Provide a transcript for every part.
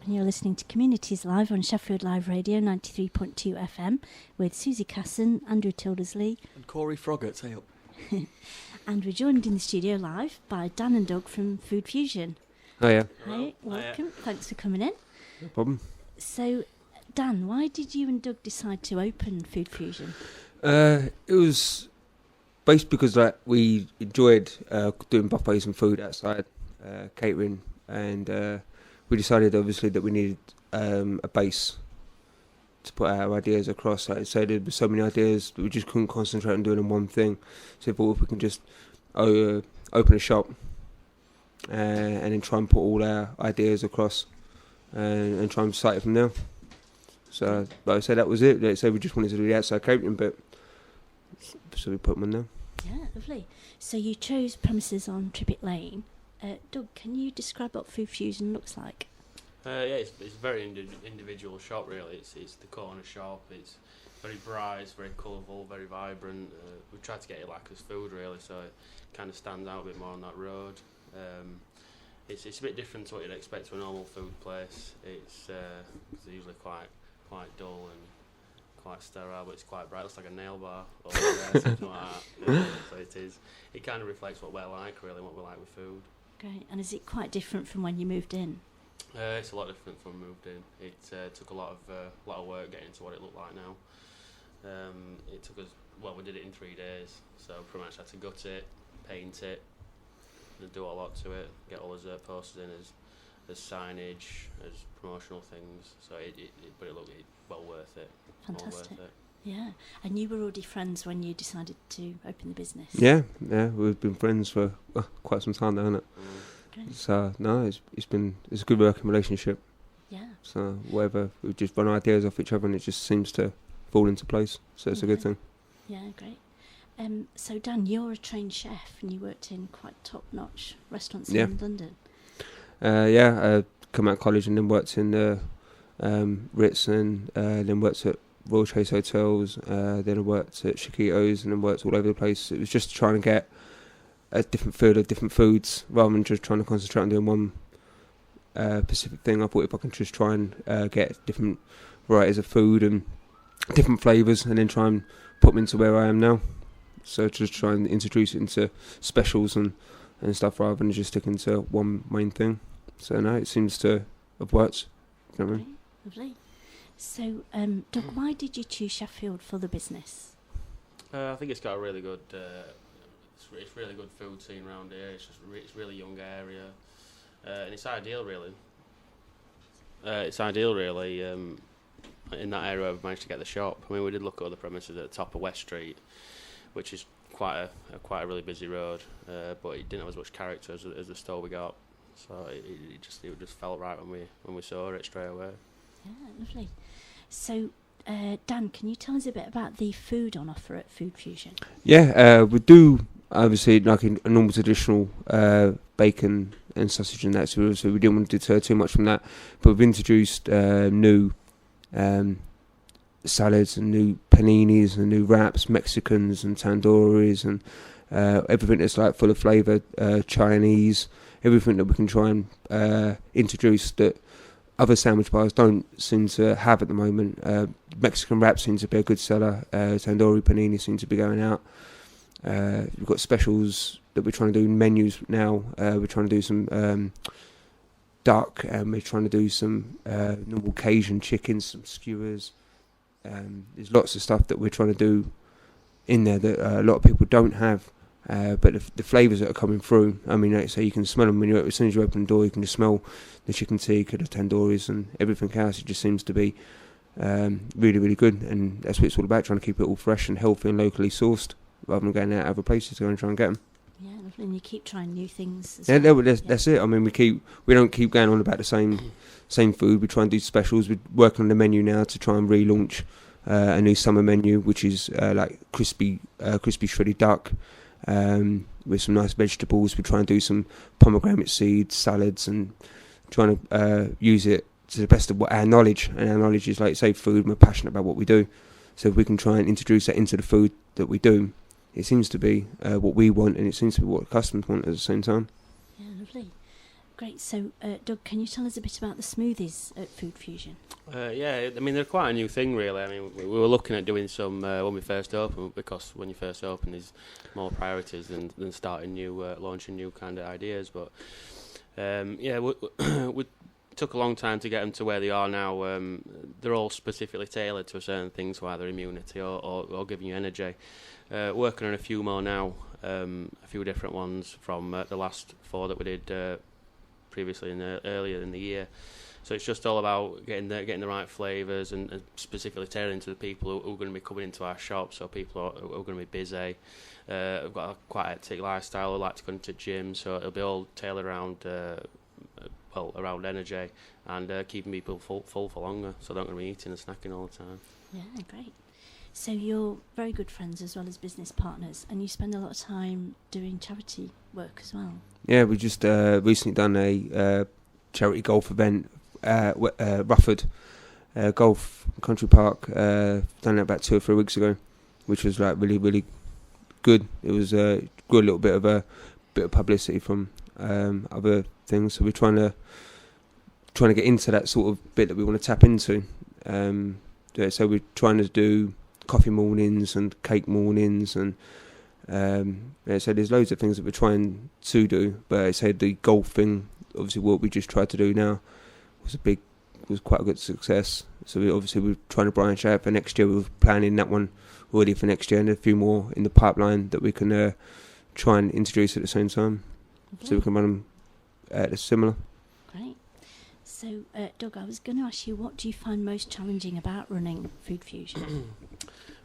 and you're listening to Communities Live on Sheffield Live Radio 93.2 FM with Susie Casson, Andrew Tildersley and Corey Froggatt. Hey up. And we're joined in the studio live by Dan and Doug from Food Fusion. Oh yeah. Hi, welcome. Thanks for coming in. No problem. So, Dan, why did you and Doug decide to open Food Fusion? It was based because we enjoyed doing buffets and food outside, catering, and we decided obviously that we needed a base to put our ideas across. Like I said, there were so many ideas that we just couldn't concentrate on doing one thing. So we thought if we can just open a shop and then try and put all our ideas across and try and start it from there. So, like I said, that was it. Like I said, we just wanted to do the outside catering, but so we put them in there. Yeah, lovely. So you chose premises on Trippet Lane. Doug, can you describe what Food Fusion looks like? It's a very individual shop, really. It's the corner shop. It's very bright, it's very colourful, very vibrant. We tried to get it like us food, really, so it kind of stands out a bit more on that road. It's a bit different to what you'd expect to a normal food place. It's usually quite dull and quite sterile, but it's quite bright. It's like a nail bar or something like that. Yeah, so it is. It kind of reflects what we're like, really, what we like with food. Great. And is it quite different from when you moved in? It's a lot different from when we moved in. It took a lot of work getting to what it looked like now. It took us, we did it in 3 days, so pretty much had to gut it, paint it, and do a lot to it, get all his posters in as signage, as promotional things. So it looked well worth it. Fantastic. Well worth it. Yeah, and you were already friends when you decided to open the business. Yeah, we've been friends for quite some time now, hasn't it? Great. So no, it's a good working relationship. Yeah. So whatever, we just run ideas off each other, and it just seems to fall into place. So it's a good thing. Yeah, great. So Dan, you're a trained chef, and you worked in quite top-notch restaurants in London. I come out of college and then worked in the Ritz, and then worked at Royal Chase Hotels, then I worked at Chiquitos, and then worked all over the place. It was just trying to get a different feel of different foods, rather than just trying to concentrate on doing one specific thing. I thought if I can just try and get different varieties of food and different flavours, and then try and put them into where I am now. So just try and introduce it into specials and stuff, rather than just sticking to one main thing. So no, it seems to have worked. You know what I mean? Lovely. So, Doug, why did you choose Sheffield for the business? I think it's got a really good, it's really good food scene around here. It's a really young area, and it's ideal really. In that area, we've managed to get the shop. I mean, we did look at other premises at the top of West Street, which is quite a really busy road, but it didn't have as much character as the store we got. So it just felt right when we saw it straight away. Yeah, lovely. So, Dan, can you tell us a bit about the food on offer at Food Fusion? Yeah, we do obviously like a normal traditional bacon and sausage and that, so we didn't want to deter too much from that. But we've introduced new salads and new paninis and new wraps, Mexicans and tandooris, and everything that's like full of flavour, Chinese, everything that we can try and introduce that other sandwich bars don't seem to have at the moment. Mexican wraps seem to be a good seller. Tandoori panini seem to be going out. We've got specials that we're trying to do, menus now. We're trying to do some duck, and we're trying to do some normal Cajun chicken, some skewers. There's lots of stuff that we're trying to do in there that a lot of people don't have. But the flavours that are coming through, I mean, like, so you can smell them as soon as you open the door. You can just smell the chicken tikka, the tandooris, and everything else. It just seems to be really, really good, and that's what it's all about: trying to keep it all fresh and healthy and locally sourced, rather than going out other places to go and try and get them. Yeah, lovely. And you keep trying new things. That's it. I mean, we don't keep going on about the same food. We try and do specials. We're working on the menu now to try and relaunch a new summer menu, which is like crispy shredded duck. With some nice vegetables. We try and do some pomegranate seeds, salads, and trying to use it to the best of what our knowledge. And our knowledge is, like, say, food. We're passionate about what we do. So if we can try and introduce that into the food that we do, it seems to be what we want, and it seems to be what customers want at the same time. Yeah, lovely. Great. So, Doug, can you tell us a bit about the smoothies at Food Fusion? Yeah, I mean, they're quite a new thing, really. I mean, we were looking at doing some when we first opened, because when you first open, there's more priorities than starting new, launching new kind of ideas. But we took a long time to get them to where they are now. They're all specifically tailored to a certain thing, so either immunity or giving you energy. Working on a few more now, a few different ones from the last 4 that we did previously earlier in the year. So it's just all about getting the right flavours and specifically tailoring to the people who are going to be coming into our shop. So people who are going to be busy, have got a quite hectic lifestyle, who like to go into gym. So it'll be all tailored around around energy and keeping people full for longer. So they're not going to be eating and snacking all the time. Yeah, great. So you're very good friends as well as business partners, and you spend a lot of time doing charity work as well. Yeah, we just recently done a charity golf event, Rufford Golf Country Park. Done it about 2 or 3 weeks ago, which was like really, really good. It was got a little bit of publicity from other things, so we're trying to get into that sort of bit that we want to tap into. So we're trying to do coffee mornings and cake mornings, and so there's loads of things that we're trying to do. But I say the golf thing, obviously what we just tried to do now was quite a good success. So we're trying to branch out for next year. We're planning that one already for next year, and a few more in the pipeline that we can try and introduce at the same time. Okay. So we can run them similar. Great. So, Doug, I was going to ask you, what do you find most challenging about running Food Fusion?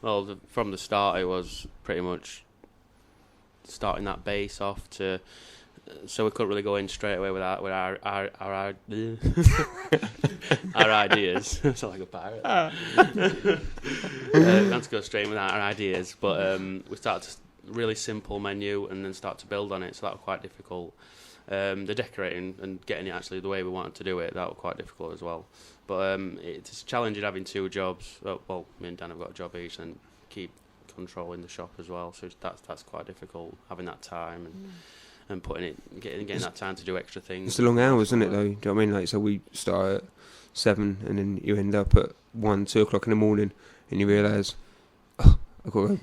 Well, from the start, it was pretty much starting that base off to, so we couldn't really go in straight away with our our ideas. I sound like a pirate. We had to go straight in with our ideas, but we started a really simple menu and then start to build on it. So that was quite difficult. The decorating and getting it actually the way we wanted to do it, that was quite difficult as well. But it's challenging having 2 jobs. Well, me and Dan have got a job each, and keep controlling the shop as well. So that's quite difficult, having that time and putting it, getting that time to do extra things. It's the long hours, isn't it? Though, do you know what I mean? Like, so we start at 7, and then you end up at 1, 2 o'clock in the morning, and you realise, I've got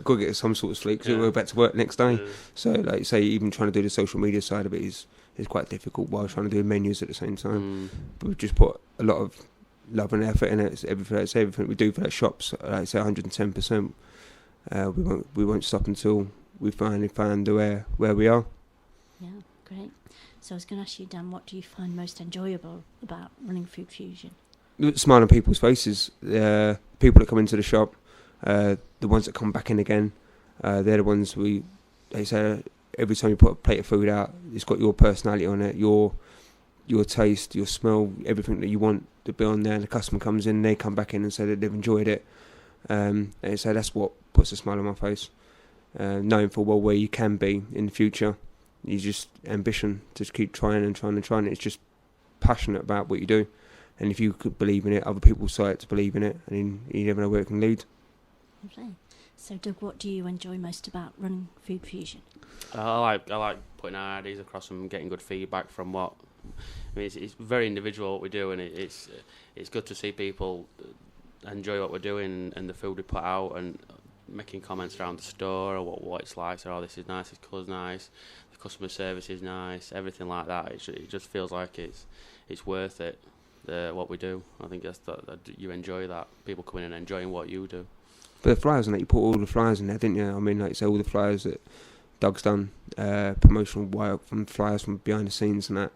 to get some sort of sleep because we'll go back to work next day. Yeah. So, like, say, even trying to do the social media side of it is quite difficult while trying to do menus at the same time. But we've just put a lot of love and effort in it. It's everything we do for that shop's, like, say, 110%. We won't stop until we finally find where we are. Yeah, great. So I was going to ask you, Dan, what do you find most enjoyable about running Food Fusion? Smile on people's faces. People that come into the shop. The ones that come back in again, they're the ones they say every time you put a plate of food out, it's got your personality on it, your taste, your smell, everything that you want to be on there. And the customer comes in, they come back in and say that they've enjoyed it, and so that's what puts a smile on my face. Knowing full well where you can be in the future, you just ambition to just keep trying and trying and trying. It's just passionate about what you do, and if you could believe in it, other people start to believe in it, and you never know where it can lead. Lovely. So, Doug, what do you enjoy most about running Food Fusion? I like putting our ideas across and getting good feedback from what. I mean, it's very individual what we do, and it's good to see people enjoy what we're doing and the food we put out, and making comments around the store or what it's like. So, this is nice, this colour's nice, the customer service is nice, everything like that. It just feels like it's worth it. What we do, I think that you enjoy that. People coming in and enjoying what you do. But the flyers and that, you put all the flyers in there, didn't you? I mean, like, say all the flyers that Doug's done, promotional work from flyers from behind the scenes and that.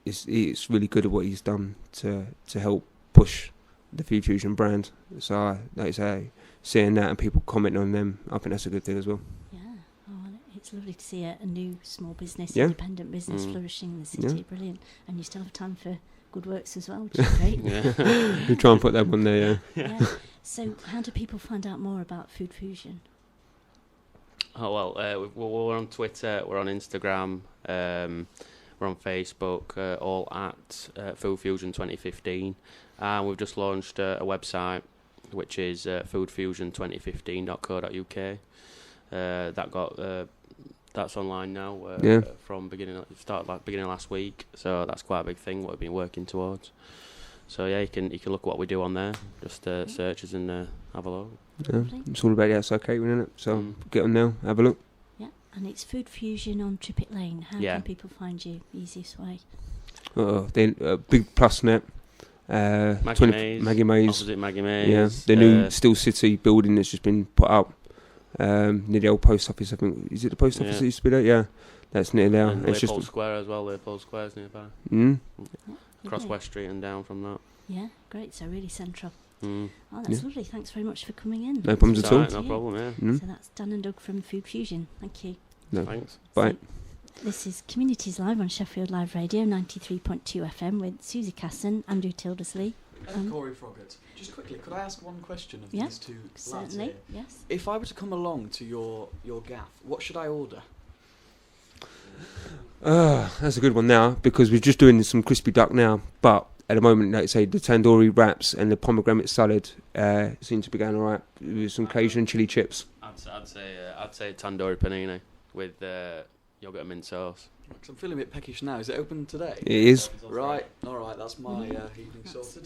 It's really good at what he's done to help push the Food Fusion brand. So, like I say, seeing that and people commenting on them, I think that's a good thing as well. Yeah, it's lovely to see a new small business, independent business flourishing in the city. Yeah. Brilliant. And you still have time for good works as well, which is great. We try and put that one there, yeah. So, how do people find out more about Food Fusion? Oh, well, we're on Twitter, we're on Instagram, we're on Facebook, all at Food Fusion 2015. And we've just launched a website, which is foodfusion2015.co.uk. That that's online now. Yeah. From beginning of last week, so that's quite a big thing. What we've been working towards. So yeah, you can look at what we do on there. Just search us and have a look. Yeah. It's all about the outside catering, isn't it? So get on now, have a look. Yeah, and it's Food Fusion on Trippet Lane. How can people find you? Easiest way. Then Big Plus Net. Maggie Mays. Opposite Maggie Mays. Yeah, the new Steel City building that's just been put up near the old post office. I think is it the post office that used to be there? Yeah, that's near there. And it's Leopold just Square as well. Leopold Square's nearby. Across West Street and down from that. Yeah, great. So really central. Oh, that's lovely. Thanks very much for coming in. No problems at all. Right, no problem. Yeah. So that's Dan and Doug from Food Fusion. Thank you. No. Thanks. Bye. So this is Communities Live on Sheffield Live Radio 93.2 FM with Susie Casson, Andrew Tildersley. And Corey Froggett. Just quickly, could I ask one question of these two lads certainly, here? yes. If I were to come along to your gaff, what should I order? That's a good one now because we're just doing some crispy duck now. But at the moment, like I say, the tandoori wraps and the pomegranate salad seem to be going all right with some Cajun chili chips. I'd say tandoori panini with yogurt and mint sauce. Because I'm feeling a bit peckish now. Is it open today? It is. Right. All right. That's my evening sorted.